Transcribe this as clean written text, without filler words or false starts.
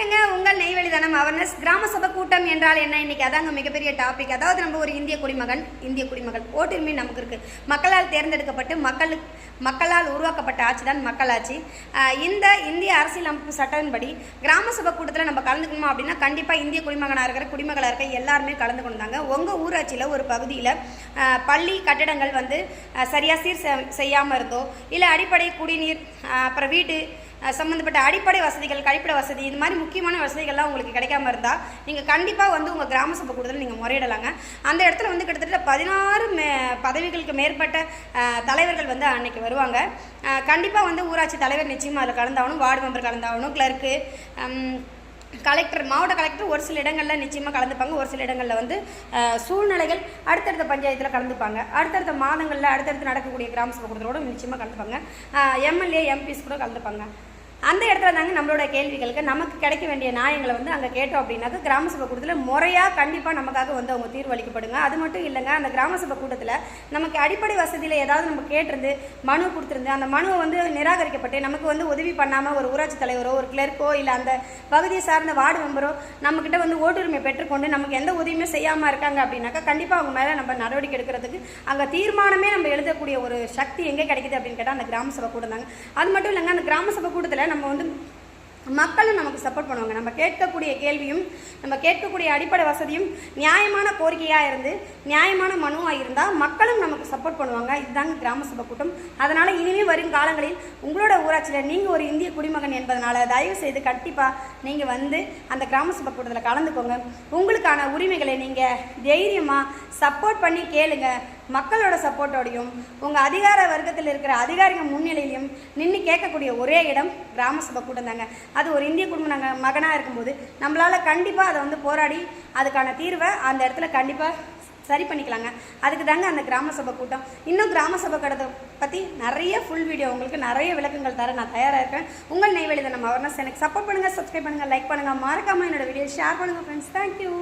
வணக்கங்க. உங்கள் நெய்வேலிதனம் அவர்னஸ் கிராம சபை கூட்டம் என்றால் என்ன? இன்னைக்கு அதாங்க மிகப்பெரிய டாபிக். அதாவது நம்ம ஒரு இந்திய குடிமகள் ஓட்டுரிமை நமக்கு இருக்கு. மக்களால் தேர்ந்தெடுக்கப்பட்டு மக்களால் உருவாக்கப்பட்ட ஆட்சி தான் மக்களாட்சி. இந்த இந்திய அரசியலமைப்பு சட்டத்தின்படி கிராம சபை கூட்டத்தில் நம்ம கலந்துக்கணுமா அப்படின்னா கண்டிப்பாக இந்திய குடிமகளாக இருக்க எல்லாருமே கலந்து கொண்டாங்க. உங்கள் ஊராட்சியில் ஒரு பகுதியில் பள்ளி கட்டிடங்கள் வந்து சரியாக சீர் செய்யாமல் இருந்தோ, இல்லை அடிப்படை குடிநீர், அப்புறம் வீட்டு சம்மந்தப்பட்ட அடிப்படை வசதிகள், கழிப்பிட வசதி, இது மாதிரி முக்கியமான வசதிகள்லாம் உங்களுக்கு கிடைக்காம இருந்தால் நீங்கள் கண்டிப்பாக வந்து உங்கள் கிராம சபை கூட்டத்தில் நீங்கள் முறையிடலாங்க. அந்த இடத்துல வந்து கிட்டத்தட்ட 16 பதவிகளுக்கு மேற்பட்ட தலைவர்கள் வந்து அன்னைக்கு வருவாங்க. கண்டிப்பாக வந்து ஊராட்சி தலைவர் நிச்சயமாக அதில் கலந்தாகணும், வார்டு மெம்பர் கலந்தாகணும், கிளர்க்கு, கலெக்டர், மாவட்ட கலெக்டர் ஒரு சில இடங்களில் நிச்சயமாக கலந்துப்பாங்க. ஒரு சில இடங்களில் வந்து சூழ்நிலைகள் அடுத்தடுத்த பஞ்சாயத்தில் கலந்துப்பாங்க. அடுத்தடுத்த மாதங்களில் அடுத்தடுத்து நடக்கக்கூடிய கிராம சபை கூட்டத்தோடு நிச்சயமாக கலந்துப்பாங்க. எம்எல்ஏ எம்பிஸ் கூட கலந்துப்பாங்க. அந்த இடத்துல தாங்க நம்மளோட கேள்விகளுக்கு நமக்கு கிடைக்க வேண்டிய நியாயங்களை வந்து அங்கே கேட்டோம் அப்படின்னாக்க கிராம சபை கூட்டத்தில் முறையாக கண்டிப்பாக நமக்காக வந்து அவங்க தீர்வு அளிக்கப்படுங்க. அது மட்டும் இல்லைங்க, அந்த கிராம சபை கூட்டத்தில் நமக்கு அடிப்படை வசதியில் ஏதாவது நம்ம கேட்டிருந்து மனு கொடுத்துருந்து அந்த மனுவை வந்து நிராகரிக்கப்பட்டு நமக்கு வந்து உதவி பண்ணாமல் ஒரு ஊராட்சி தலைவரோ ஒரு கிளர்க்கோ இல்லை அந்த பகுதியை சார்ந்த வார்டு மெம்பரோ நம்மக்கிட்ட வந்து ஓட்டுரிமை பெற்றுக்கொண்டு நமக்கு எந்த உதவியுமே செய்யாமல் இருக்காங்க அப்படின்னாக்கா கண்டிப்பாக அவங்க மேலே நம்ம நடவடிக்கை எடுக்கிறதுக்கு அங்கே தீர்மானமே நம்ம எழுதக்கூடிய ஒரு சக்தி எங்கே கிடைக்குது அப்படின்னு கேட்டால் அந்த கிராம சபை கூட்டம் தாங்க. அது மட்டும் இல்லைங்க, அந்த கிராம சபை கூட்டத்தில் நம்ம வந்து மக்களும் நமக்கு சப்போர்ட் பண்ணுவாங்க. நம்ம கேட்கக்கூடிய கேள்வியும் நம்ம கேட்கக்கூடிய அடிப்படை வசதியும் நியாயமான கோரிக்கையாக இருந்து நியாயமான மனுவாக இருந்தால் மக்களும் நமக்கு சப்போர்ட் பண்ணுவாங்க. இதுதாங்க கிராம சபை கூட்டம். அதனால் இனிமேல் வரும் காலங்களில் உங்களோட ஊராட்சியில் நீங்கள் ஒரு இந்திய குடிமகன் என்பதனால தயவு செய்து கண்டிப்பாக நீங்கள் வந்து அந்த கிராம சபை கூட்டத்தில் கலந்துக்கோங்க. உங்களுக்கான உரிமைகளை நீங்கள் தைரியமாக சப்போர்ட் பண்ணி கேளுங்க. மக்களோட சப்போர்ட்டோடையும் உங்கள் அதிகார வர்க்கத்தில் இருக்கிற அதிகாரிகள் முன்னிலையிலையும் நின்று கேட்கக்கூடிய ஒரே இடம் கிராம சபை கூட்டம் தாங்க. அது ஒரு இந்திய குடும்ப மகனாக இருக்கும்போது நம்மளால் கண்டிப்பாக அதை வந்து போராடி அதுக்கான தீர்வை அந்த இடத்துல கண்டிப்பாக சரி பண்ணிக்கலாங்க. அதுக்கு தாங்க அந்த கிராம சபை கூட்டம். இன்னும் கிராம சபை கூட்டத்தை பற்றி நிறைய ஃபுல் வீடியோ உங்களுக்கு நிறைய விளக்கங்கள் தர நான் தயாராக இருக்கேன். உங்கள் நெய்வேலிதனம் அவர்னஸ் எனக்கு சப்போர்ட் பண்ணுங்கள், சப்ஸ்கிரைப் பண்ணுங்கள், லைக் பண்ணுங்கள், மறக்காமல் என்னோட வீடியோ ஷேர் பண்ணுங்கள் ஃப்ரெண்ட்ஸ். தேங்க்யூ.